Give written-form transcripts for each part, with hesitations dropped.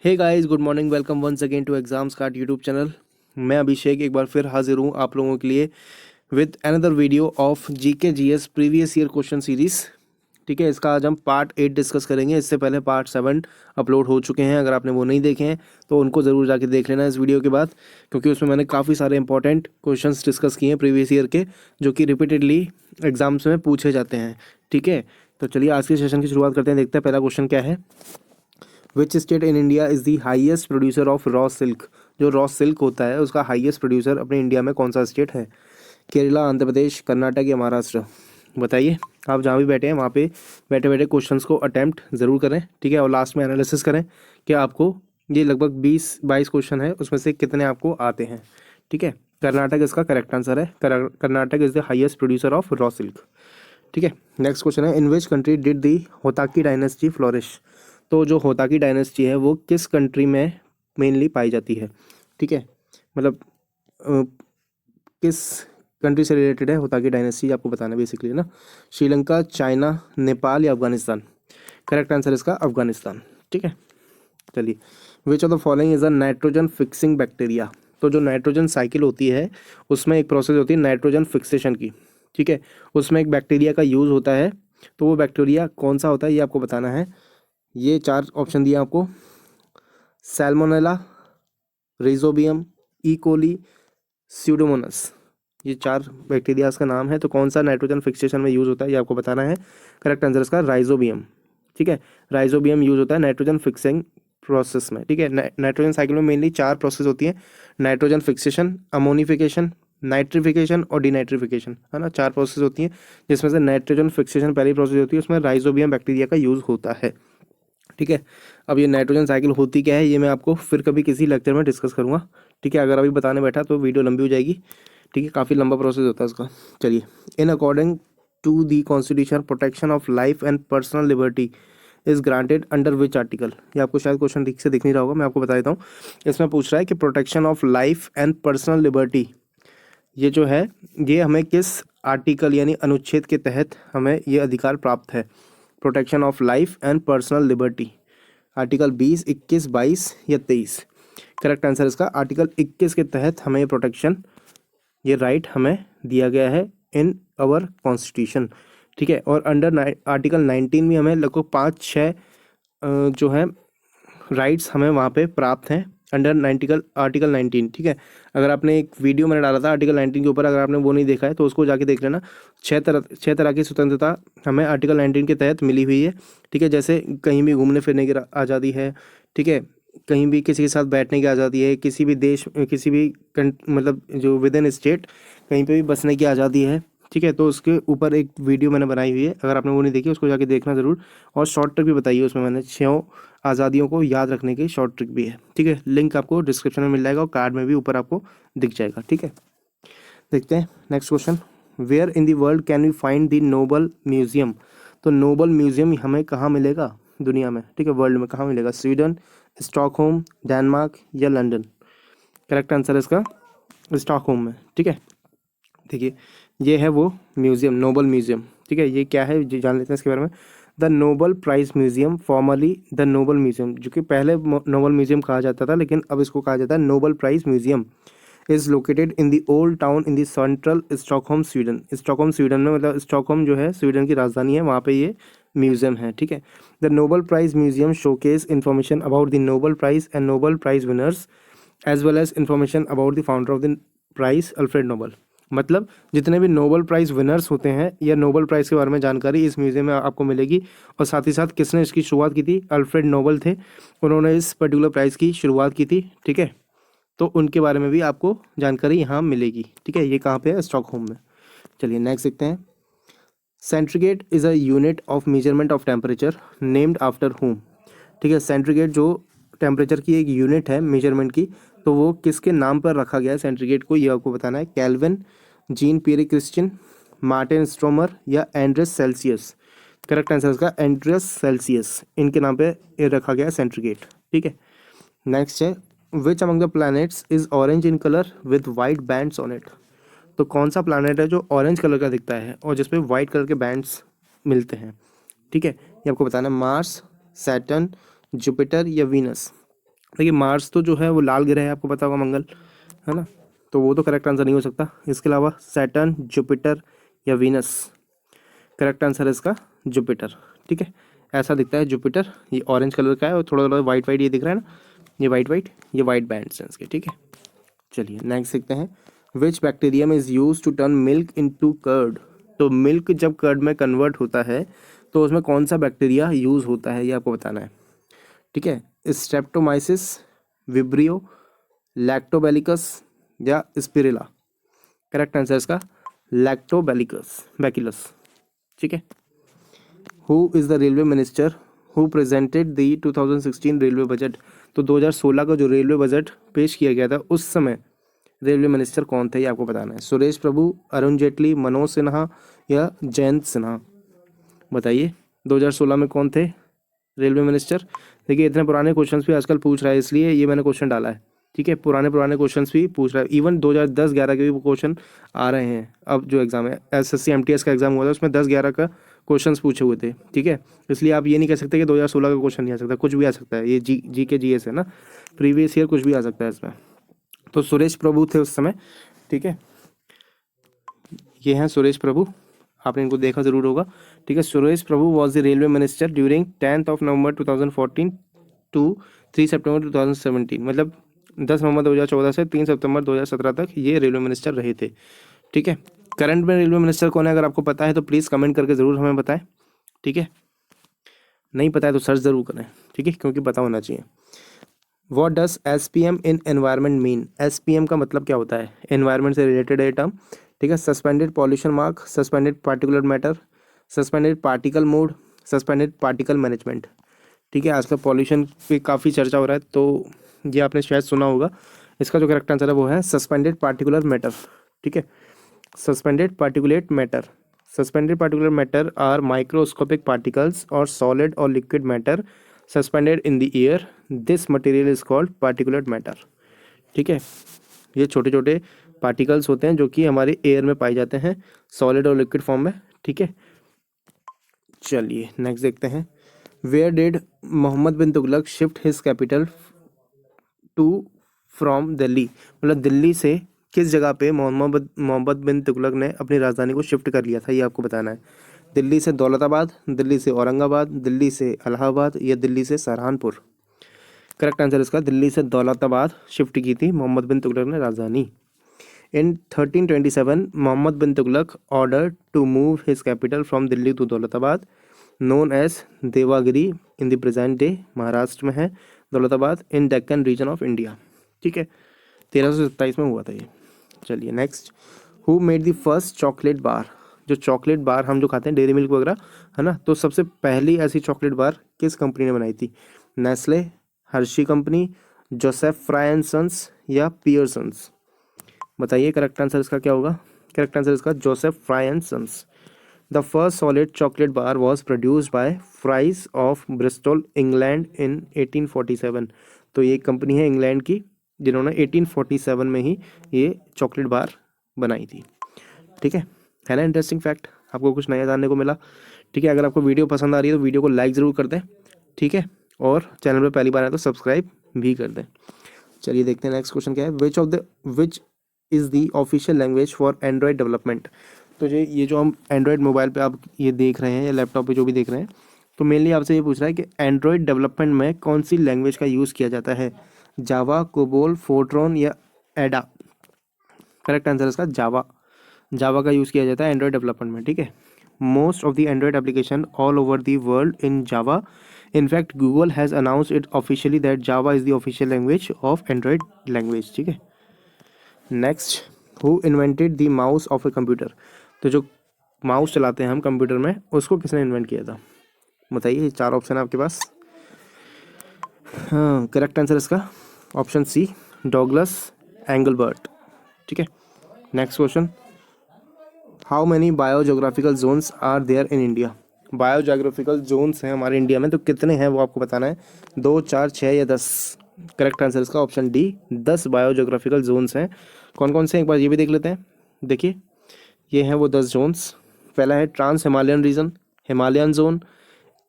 Hey guys, good morning. Welcome once again to exams card YouTube channel. मैं अभिषेक एक बार फिर हाजिर हूँ आप लोगों के लिए with another video of GK GS previous year question series. ठीक है, इसका आज हम पार्ट 8 डिस्कस करेंगे। इससे पहले पार्ट 7 अपलोड हो चुके हैं। अगर आपने वो नहीं देखे हैं तो उनको ज़रूर जाके देख लेना इस वीडियो के बाद, क्योंकि उसमें मैंने काफ़ी सारे इंपॉर्टेंट क्वेश्चंस डिस्कस किए हैं प्रीवियस ईयर के, जो कि रिपीटेडली एग्जाम्स में पूछे जाते हैं। ठीक है, तो चलिए आज के सेशन की शुरुआत करते हैं। देखते हैं पहला क्वेश्चन क्या है। Which state in India is the highest producer of raw silk. जो रॉ सिल्क होता है उसका हाईएस्ट प्रोड्यूसर अपने इंडिया में कौन सा स्टेट है? केरला, आंध्र प्रदेश, कर्नाटक या महाराष्ट्र? बताइए। आप जहाँ भी बैठे हैं वहाँ पे बैठे बैठे क्वेश्चंस को अटैम्प्ट ज़रूर करें। ठीक है, और लास्ट में एनालिसिस करें कि आपको ये लगभग 20-22 क्वेश्चन है, उसमें से कितने आपको आते हैं। ठीक है, कर्नाटक इसका करेक्ट आंसर है। Karnataka is the highest producer of raw silk. ठीक है, नेक्स्ट क्वेश्चन है। In which country did the Hotaki dynasty flourish. तो जो होताकी डायनेस्टी है वो किस कंट्री में मेनली पाई जाती है? ठीक है, मतलब किस कंट्री से रिलेटेड है होताकी डायनेस्टी, आपको बताना बेसिकली ना। श्रीलंका, चाइना, नेपाल या अफगानिस्तान? करेक्ट आंसर इसका अफगानिस्तान। ठीक है, चलिए। विच of the following is a nitrogen fixing bacteria. तो जो नाइट्रोजन साइकिल होती है उसमें एक प्रोसेस होती है नाइट्रोजन फिक्सेशन की। ठीक है, उसमें एक बैक्टीरिया का यूज़ होता है। तो वो बैक्टीरिया कौन सा होता है ये आपको बताना है। ये 4 ऑप्शन दिए आपको। सैल्मोनेला, रिजोबियम, ई कोली, स्यूडोमोनास। ये 4 बैक्टीरियाज का नाम है। तो कौन सा नाइट्रोजन फिक्सेशन में यूज़ होता है ये आपको बताना है। करेक्ट आंसर इसका राइजोबियम। ठीक है, राइजोबियम यूज़ होता है नाइट्रोजन फिक्सिंग प्रोसेस में। ठीक है, नाइट्रोजन साइकिल में मेनली 4 प्रोसेस होती है। नाइट्रोजन फिक्सेशन, अमोनिफिकेशन, नाइट्रिफिकेशन और डिनाइट्रिफिकेशन, है ना। 4 प्रोसेस होती हैं जिसमें से नाइट्रोजन फिक्सेशन पहली प्रोसेस होती है, उसमें राइजोबियम बैक्टीरिया का यूज़ होता है। ठीक है, अब ये नाइट्रोजन साइकिल होती क्या है ये मैं आपको फिर कभी किसी लेक्चर में डिस्कस करूँगा। ठीक है, अगर अभी बताने बैठा तो वीडियो लंबी हो जाएगी। ठीक है, काफ़ी लंबा प्रोसेस होता है इसका। चलिए। In according to the constitution protection of life and personal liberty is granted under which article. ये आपको शायद क्वेश्चन ठीक से दिख नहीं रहा होगा, मैं आपको बता देता हूँ। इसमें पूछ रहा है कि protection of life and personal liberty ये जो है ये हमें किस आर्टिकल यानी अनुच्छेद के तहत हमें ये अधिकार प्राप्त है। Protection of life and personal liberty article 20, 21, 22 या 23? करेक्ट आंसर इसका आर्टिकल 21 के तहत हमें ये प्रोटेक्शन, ये राइट हमें दिया गया है इन आवर कॉन्स्टिट्यूशन। ठीक है, और अंडर आर्टिकल 19 में हमें लगभग 5-6 जो है राइट्स हमें वहाँ पे प्राप्त हैं अंडर आर्टिकल 19। ठीक है, अगर आपने एक वीडियो मैंने डाला था आर्टिकल 19 के ऊपर, अगर आपने वो नहीं देखा है तो उसको जाके देख लेना। 6 तरह की स्वतंत्रता हमें आर्टिकल 19 के तहत मिली हुई है। ठीक है, जैसे कहीं भी घूमने फिरने की आज़ादी है। ठीक है, कहीं भी किसी के साथ बैठने की आज़ादी है, किसी भी देश किसी भी मतलब जो विद इन स्टेट कहीं पे भी बसने की आज़ादी है। ठीक है, तो उसके ऊपर एक वीडियो मैंने बनाई हुई है, अगर आपने वो नहीं देखी उसको जाके देखना ज़रूर। और शॉर्ट ट्रिक भी बताई है उसमें मैंने, 6 आज़ादियों को याद रखने की शॉर्ट ट्रिक भी है। ठीक है, लिंक आपको डिस्क्रिप्शन में मिल जाएगा और कार्ड में भी ऊपर आपको दिख जाएगा। ठीक है, देखते हैं next question. Where in the world can we find the Nobel museum. तो नोबल म्यूजियम हमें कहाँ मिलेगा दुनिया में? ठीक है, वर्ल्ड में कहाँ मिलेगा? स्वीडन, स्टॉकहोम, डेनमार्क या लंदन? करेक्ट आंसर है इसका स्टॉकहोम में। ठीक है, देखिए ये है वो म्यूज़ियम, नोबल म्यूज़ियम। ठीक है, ये क्या है ये जान लेते हैं इसके बारे में। The Nobel prize museum, formerly the Nobel museum, जो कि पहले नोबल म्यूज़ियम कहा जाता था लेकिन अब इसको कहा जाता है Nobel prize museum, is located in the old town in the central Stockholm Sweden. Stockholm Sweden में, मतलब स्टॉकहोम जो है स्वीडन की राजधानी है, वहाँ पे ये म्यूज़ियम है। ठीक है, the Nobel prize museum showcase information about the Nobel prize and Nobel prize winners as well as information about the founder of the prize Alfred Nobel. मतलब जितने भी नोबल प्राइज़ विनर्स होते हैं या नोबल प्राइज़ के बारे में जानकारी इस म्यूज़ियम में आपको मिलेगी। और साथ ही साथ किसने इसकी शुरुआत की थी? अल्फ्रेड नोबल थे, उन्होंने इस पर्टिकुलर प्राइज़ की शुरुआत की थी। ठीक है, तो उनके बारे में भी आपको जानकारी यहाँ मिलेगी। ठीक है, ये कहाँ पे है? स्टॉकहोम में। चलिए नेक्स्ट देखते हैं। Centigrade is a unit of measurement of temperature named after home. ठीक है, सेंट्रीग्रेड जो टेम्परेचर की एक यूनिट है मेजरमेंट की, तो वो किसके नाम पर रखा गया है सेंट्रीग्रेड को, ये आपको बताना है। Kelvin, Jean Pierre Christian, Martin Stromer या एंड्रेस सेल्सियस? करेक्ट आंसर इसका एंड्रेस सेल्सियस, इनके नाम पे ये रखा गया है सेंट्रीग्रेड। ठीक है, नेक्स्ट है। Which among the planets is orange in colour with white bands on it. तो कौन सा प्लैनेट है जो ऑरेंज कलर का दिखता है और जिसपे वाइट कलर के बैंड्स मिलते हैं? ठीक है, ये आपको बताना है। मार्स, सैटर्न, जुपिटर या वीनस? देखिए मार्स तो जो है वो लाल ग्रह है, आपको पता होगा, मंगल है ना, तो वो तो करेक्ट आंसर नहीं हो सकता। इसके अलावा सैटर्न, जुपिटर या वीनस, करेक्ट आंसर है इसका जुपिटर। ठीक है, ऐसा दिखता है जुपिटर, ये ऑरेंज कलर का है और थोड़ा थोड़ा वाइट वाइट ये दिख रहा है ना, ये वाइट वाइट, ये वाइट बैंड्स हैं इसके। ठीक है, चलिए नेक्स्ट देखते हैं। Which bacterium is use to turn milk into curd. तो मिल्क जब कर्ड में कन्वर्ट होता है तो उसमें कौन सा बैक्टीरिया यूज होता है, ये आपको बताना है। ठीक है, स्ट्रेप्टोमाइसिस, विब्रियो, लैक्टोबैलिकस या स्पिरिला। करेक्ट आंसर इसका लैक्टोबैलिकस बैकिलस। ठीक है, who is the railway minister who presented the 2016 railway budget. तो 2016 का जो रेलवे बजट पेश किया गया था उस समय रेलवे मिनिस्टर कौन थे, ये आपको बताना है। सुरेश प्रभु, अरुण जेटली, मनोज सिन्हा या जयंत सिन्हा। बताइए 2016 में कौन थे रेलवे मिनिस्टर। देखिए इतने पुराने क्वेश्चंस भी आजकल पूछ रहा है, इसलिए ये मैंने क्वेश्चन डाला है। ठीक है, पुराने क्वेश्चंस भी पूछ रहा है, इवन 2010-11 के भी क्वेश्चन आ रहे हैं। अब जो एग्जाम है एसएससी एमटीएस का एग्जाम हुआ था उसमें 10-11 का क्वेश्चंस पूछे हुए थे। ठीक है, इसलिए आप ये नहीं कह सकते कि 2016 का क्वेश्चन नहीं आ सकता, कुछ भी आ सकता है। ये जी के जीएस है ना, प्रीवियस ईयर कुछ भी आ सकता है इसमें। तो सुरेश प्रभु थे उस समय। ठीक है, ये हैं सुरेश प्रभु, आपने इनको देखा जरूर होगा। ठीक है, Suresh Prabhu was the railway minister during 10 November 2014 to 3 September 2017। मतलब 10 नवंबर 2014 से 3 सितंबर 2017 तक ये रेलवे मिनिस्टर रहे थे। ठीक है, करंट में रेलवे मिनिस्टर कौन है, अगर आपको पता है तो प्लीज़ कमेंट करके ज़रूर हमें बताएं। ठीक है, नहीं पता है तो सर्च ज़रूर करें। ठीक है, क्योंकि पता होना चाहिए। What does SPM in environment mean. SPM का मतलब क्या होता है, एनवायरनमेंट से रिलेटेड है टर्म। ठीक है, suspended pollution mark, suspended particular matter, suspended particle mode, suspended particle management. ठीक है, आजकल पॉल्यूशन पे काफ़ी चर्चा हो रहा है तो ये आपने शायद सुना होगा। इसका जो करेक्ट आंसर है वो है सस्पेंडेड पार्टिकुलर मैटर। ठीक है, suspended particulate matter. Suspended particular matter are microscopic particles और सॉलिड और liquid matter suspended in the air. This material is called particulate matter. ठीक है, ये छोटे छोटे पार्टिकल्स होते हैं जो कि हमारे एयर में पाए जाते हैं, सॉलिड और लिक्विड फॉर्म में। ठीक है, चलिए नेक्स्ट देखते हैं। Where did Mohammed bin Tughlaq shift his capital to from Delhi. मतलब दिल्ली से किस जगह पे मोहम्मद बिन तुगलक ने अपनी राजधानी को शिफ्ट कर लिया था, ये आपको बताना है। दिल्ली से दौलताबाद, दिल्ली से औरंगाबाद, दिल्ली से इलाहाबाद या दिल्ली से सहारनपुर। करेक्ट आंसर इसका दिल्ली से दौलताबाद शिफ्ट की थी मोहम्मद बिन तुगलक ने राजधानी। In 1327 Mohammad bin Tughlaq order to move his capital from Delhi to Daulatabad known as Devagiri in the present day. Maharashtra में है Daulatabad, in Deccan region of India. ठीक है, 1327 में हुआ था ये। चलिए next. Who made the first chocolate bar. जो चॉकलेट बार हम जो खाते हैं डेयरी मिल्क वगैरह है ना, तो सबसे पहली ऐसी चॉकलेट बार किस कंपनी ने बनाई थी। Nestle, Hershey company, Joseph Fry and Sons या पियरसन्स। बताइए करेक्ट आंसर इसका क्या होगा। करेक्ट आंसर इसका Joseph Fry and Sons. The first solid chocolate bar was produced by Frys of Bristol England in 1847। तो ये कंपनी है इंग्लैंड की जिन्होंने 1847 में ही ये चॉकलेट बार बनाई थी। ठीक है ना, इंटरेस्टिंग फैक्ट, आपको कुछ नया जानने को मिला। ठीक है, अगर आपको वीडियो पसंद आ रही है तो वीडियो को लाइक ज़रूर कर दें। ठीक है, और चैनल पर पहली बार आए तो सब्सक्राइब भी कर दें। चलिए देखते हैं नेक्स्ट क्वेश्चन क्या है। Which is the official language for Android development. तो ये जो हम एंड्रॉयड मोबाइल पे आप ये देख रहे हैं या लैपटॉप पे जो भी देख रहे हैं, तो मेनली आपसे ये पूछ रहा है कि एंड्रॉयड डेवलपमेंट में कौन सी लैंग्वेज का यूज़ किया जाता है। जावा, कोबोल, फोर्ट्रॉन या एडा। करेक्ट आंसर इसका जावा। जावा का यूज़ किया जाता है एंड्रॉयड डेवलपमेंट में। ठीक है, most of the Android application all over the world in Java. In fact, Google has announced it officially that Java is the official language of Android language. ठीक है, next. Who invented the mouse of a computer. तो जो mouse चलाते हैं हम computer में उसको किसने इन्वेंट किया था, बताइए। 4 ऑप्शन है आपके पास। हाँ, करेक्ट आंसर इसका ऑप्शन सी, डॉगलस एंगलबर्ट। ठीक है, next question. How many biogeographical zones are there in India. Biogeographical zones हैं हमारे इंडिया में, तो कितने हैं वो आपको बताना है। 2, 4, 6 या 10। करेक्ट आंसर इसका ऑप्शन डी, 10 बायोजोग्राफिकल जोन्स हैं। कौन कौन से हैं एक बार ये भी देख लेते हैं। देखिए ये हैं वो 10 जोन्स। पहला है trans Himalayan region, Himalayan zone,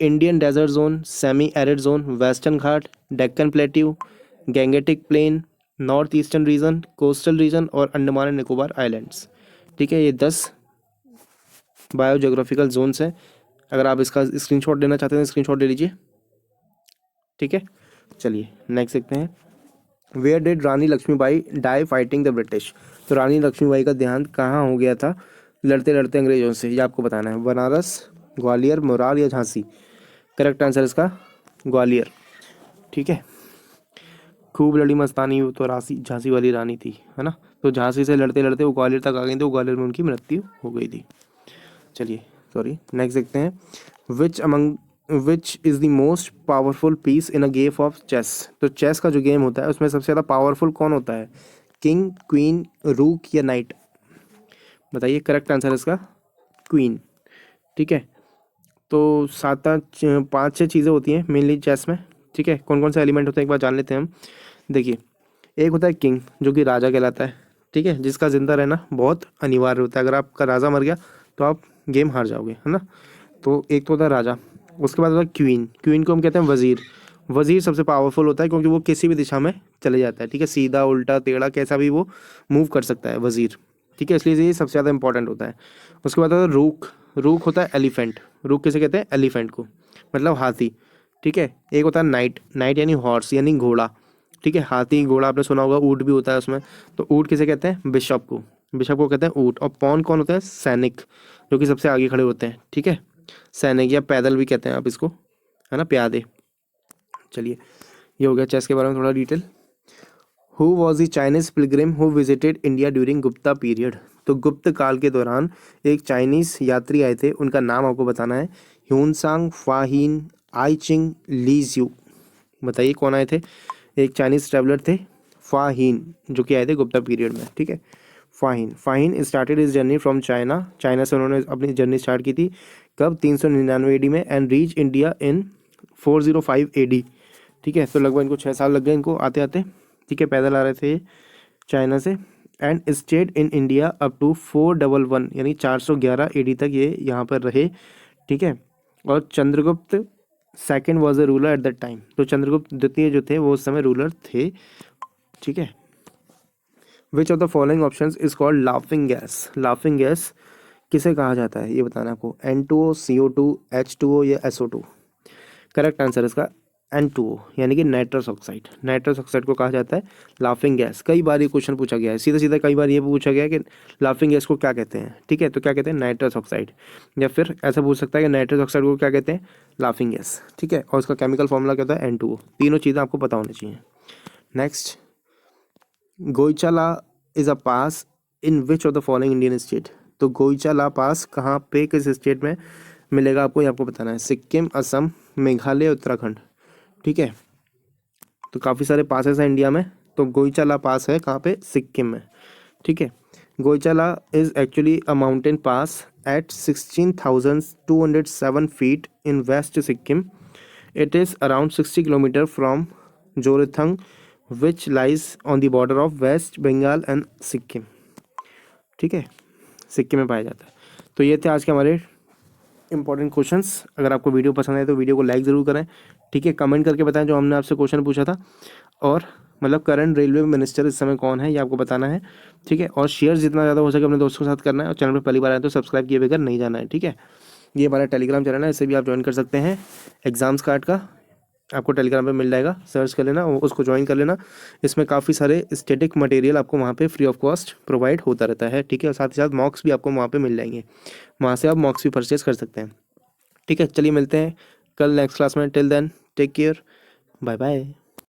Indian desert zone, semi arid zone, western ghat, Deccan plateau, Gangetic plain, north eastern region, coastal region और अंडमान एंड निकोबार आइलैंड्स। ठीक है, ये 10 बायोजोग्राफिकल जोन्स हैं। अगर आप इसका स्क्रीनशॉट लेना चाहते हैं स्क्रीनशॉट ले लीजिए। ठीक है, चलिए नेक्स्ट देखते हैं। Where did Rani Laxmibai die fighting the British? तो रानी लक्ष्मीबाई का देहांत कहाँ हो गया था लड़ते लड़ते अंग्रेजों से, ये आपको बताना है। बनारस, ग्वालियर, मोरार या झांसी? करेक्ट आंसर इसका ग्वालियर। ठीक है, खूब लड़ी मस्तानी वो तो राशि झांसी वाली रानी थी, है ना। तो झांसी से लड़ते लड़ते वो ग्वालियर तक आ गई थी, ग्वालियर में उनकी मृत्यु हो गई थी। चलिए सॉरी, नेक्स्ट देखते हैं। Which is the most powerful piece in a game of chess? तो चेस का जो गेम होता है उसमें सबसे ज़्यादा पावरफुल कौन होता है? किंग, क्वीन, रूक या नाइट? बताइए, करेक्ट आंसर है इसका क्वीन। ठीक है, तो 5-6 चीज़ें होती हैं मेनली चेस में। ठीक है, कौन कौन से एलिमेंट होते हैं एक बार जान लेते हैं हम। देखिए, एक होता है किंग जो कि राजा कहलाता है। ठीक है, जिसका जिंदा रहना बहुत अनिवार्य होता है। अगर आपका राजा मर गया तो आप गेम हार जाओगे, है ना। तो एक तो होता है राजा। उसके बाद होता है क्वीन। क्वीन को हम कहते हैं वजीर। वजीर सबसे पावरफुल होता है क्योंकि वो किसी भी दिशा में चले जाता है। ठीक है, सीधा उल्टा टेढ़ा कैसा भी वो मूव कर सकता है वजीर। ठीक है, इसलिए ये सबसे ज़्यादा इंपॉर्टेंट होता है। उसके बाद होता है रूक। रूक होता है एलिफेंट। रूक किसे कहते हैं? एलिफेंट को, मतलब हाथी। ठीक है, एक होता है नाइट। नाइट यानी हॉर्स यानी घोड़ा। ठीक है, हाथी घोड़ा आपने सुना होगा, ऊँट भी होता है उसमें। तो ऊँट किसे कहते हैं? बिशप को। बिशप को कहते हैं ऊँट। और पॉन कौन होता है? सैनिक, जो कि सबसे आगे खड़े होते हैं। ठीक है, सैनिक या पैदल भी कहते हैं आप इसको, है ना, प्यादे। चलिए, ये हो गया चेस के बारे में थोड़ा detail. Who was the Chinese Pilgrim who visited India during Gupta period? तो गुप्त काल के दौरान एक चाइनीज यात्री आए थे, उनका नाम आपको बताना है। ह्यूनसांग, फाहीन, आई चिंग, लीजियो। बताइए कौन आए थे? एक चाइनीज ट्रैवलर थे फाहीन, जो कि आए थे गुप्ता पीरियड में। ठीक है, फाहीन started is journey from China. China से उन्होंने अपनी जर्नी स्टार्ट की थी। कब? 399 AD में। And reach India in 405 AD। ठीक है, तो लगभग इनको 6 साल लग गए इनको आते आते। ठीक है, पैदल आ रहे थे चाइना से। And stayed in India up to 411 यानी 411 AD तक ये यहाँ पर रहे। ठीक है, और Chandragupta second was a ruler at that time. तो चंद्रगुप्त द्वितीय जो थे वो उस समय रूलर थे। ठीक है, विच of the following options is called laughing gas? Laughing gas किसे कहा जाता है ये बताना है आपको। N2O, CO2, H2O या SO2? करेक्ट आंसर इसका N2O यानी कि नाइट्रस ऑक्साइड। नाइट्रस ऑक्साइड को कहा जाता है लाफिंग गैस। कई बार ये क्वेश्चन पूछा गया है, सीधा सीधा कई बार ये पूछा गया है कि लाफिंग गैस को क्या कहते हैं। ठीक है, तो क्या कहते हैं? Nitrous oxide. या फिर ऐसा पूछ सकता है कि नाइट्रस ऑक्साइड को क्या कहते हैं? Laughing gas. ठीक है, और उसका केमिकल फॉर्मूला क्या होता है? N2O। तीनों चीज़ें आपको पता होनी चाहिए। Next, Goechala is a pass in which of the following Indian state? तो गोइचाला पास कहाँ पे, किस स्टेट में मिलेगा आपको, ये आपको बताना है। सिक्किम, असम, मेघालय, उत्तराखंड। ठीक है, तो काफ़ी सारे पासेस हैं इंडिया में। तो गोइचाला पास है कहाँ पे? सिक्किम में। ठीक है, Goechala is actually a mountain pass at 16,207 feet in west Sikkim. It is around 60 kilometre from Jorethang which lies on the border of west Bengal and Sikkim. ठीक है, सिक्किम में पाया जाता है। तो ये थे आज के हमारे इंपॉर्टेंट क्वेश्चंस। अगर आपको वीडियो पसंद आए तो वीडियो को लाइक ज़रूर करें। ठीक है, कमेंट करके बताएं जो हमने आपसे क्वेश्चन पूछा था। और मतलब करंट रेलवे मिनिस्टर इस समय कौन है ये आपको बताना है। ठीक है, और शेयर जितना ज़्यादा हो सके अपने दोस्तों के साथ करना है। और चैनल पर पहली बार आए तो सब्सक्राइब किए बगैर नहीं जाना है। ठीक है, ये हमारा टेलीग्राम चैनल है, इससे भी आप ज्वाइन कर सकते हैं। एग्जाम्स कार्ड का आपको टेलीग्राम पे मिल जाएगा, सर्च कर लेना, उसको ज्वाइन कर लेना। इसमें काफ़ी सारे स्टैटिक मटेरियल आपको वहाँ पे फ्री ऑफ कॉस्ट प्रोवाइड होता रहता है। ठीक है, और साथ ही साथ मॉक्स भी आपको वहाँ पे मिल जाएंगे, वहाँ से आप मॉक्स भी परचेज कर सकते हैं। ठीक है, चलिए मिलते हैं कल नेक्स्ट क्लास में। Till then take care, bye bye.